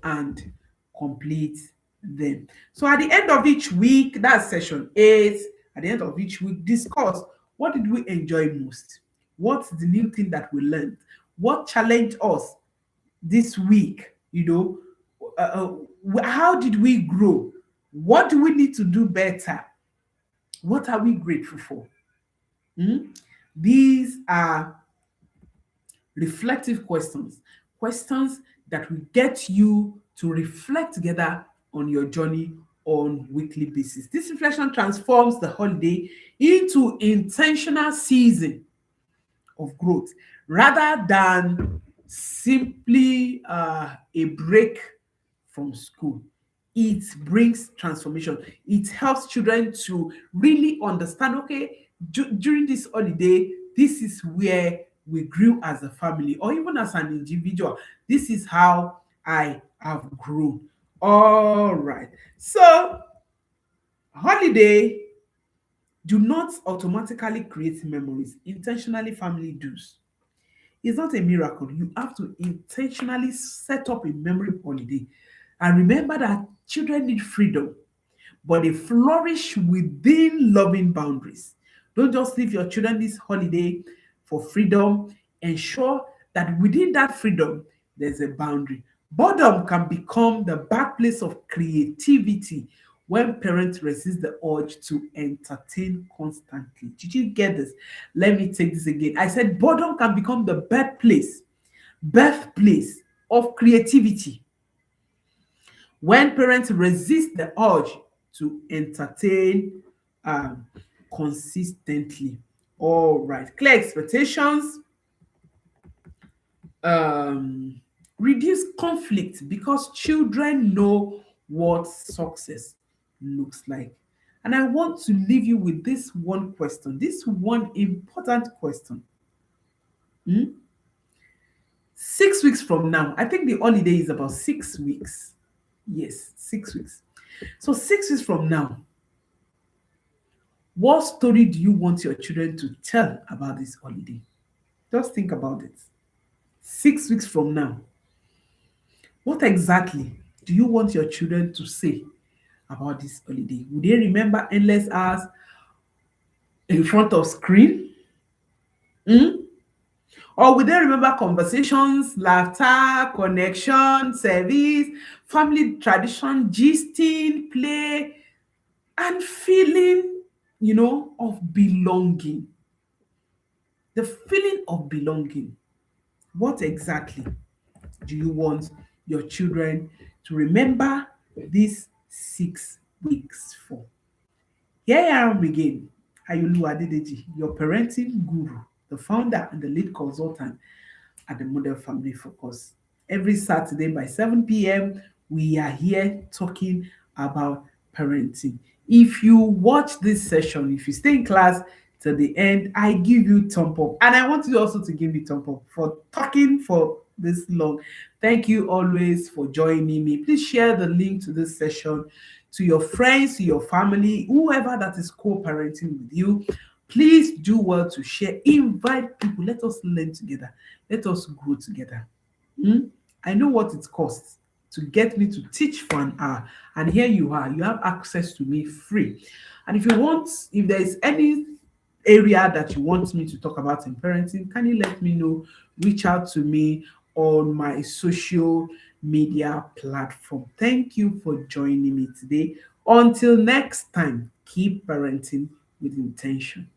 and complete them. So at the end of each week, that's session 8, at the end of each week, discuss what did we enjoy most? What's the new thing that we learned? What challenged us this week? How did we grow? What do we need to do better? What are we grateful for? Hmm? These are reflective questions, questions that will get you to reflect together on your journey on weekly basis. This reflection transforms the holiday into intentional season of growth rather than simply a break from school. It brings transformation. It helps children to really understand, okay, during this holiday, this is where we grew as a family, or even as an individual. This is how I have grown. All right. So, holiday do not automatically create memories. Intentionally, family does. It's not a miracle. You have to intentionally set up a memory holiday. And remember that children need freedom, but they flourish within loving boundaries. Don't just leave your children this holiday for freedom. Ensure that within that freedom, there's a boundary. Boredom can become the birthplace of creativity when parents resist the urge to entertain constantly. Did you get this? Let me take this again. I said boredom can become the birthplace of creativity when parents resist the urge to entertain um, consistently. All right, clear expectations, um, reduce conflict because children know what success looks like. And I want to leave you with this one question, this one important question. Hmm? 6 weeks from now, I think the holiday is about 6 weeks. Yes, 6 weeks. So 6 weeks from now, what story do you want your children to tell about this holiday? Just think about it. 6 weeks from now, what exactly do you want your children to say about this holiday? Will they remember endless hours in front of screen? Hmm? Or will they remember conversations, laughter, connection, service, family tradition, gisting, play, and feeling, of belonging? The feeling of belonging. What exactly do you want your children to remember these 6 weeks for? Here I am again, Ayooluwa Adedeji, your parenting guru, the founder and the lead consultant at the Model Family Focus. Every Saturday by 7 p.m., we are here talking about parenting. If you watch this session, if you stay in class till the end, I give you thumb up. And I want you also to give me thumb up for talking for this long. Thank you always for joining me. Please share the link to this session to your friends, to your family, whoever that is co-parenting with you. Please do well to share. Invite people. Let us learn together. Let us grow together. Hmm? I know what it costs to get me to teach for an hour. And here you are. You have access to me free. And if you want, if there is any area that you want me to talk about in parenting, can you let me know? Reach out to me on my social media platform. Thank you for joining me today. Until next time, keep parenting with intention.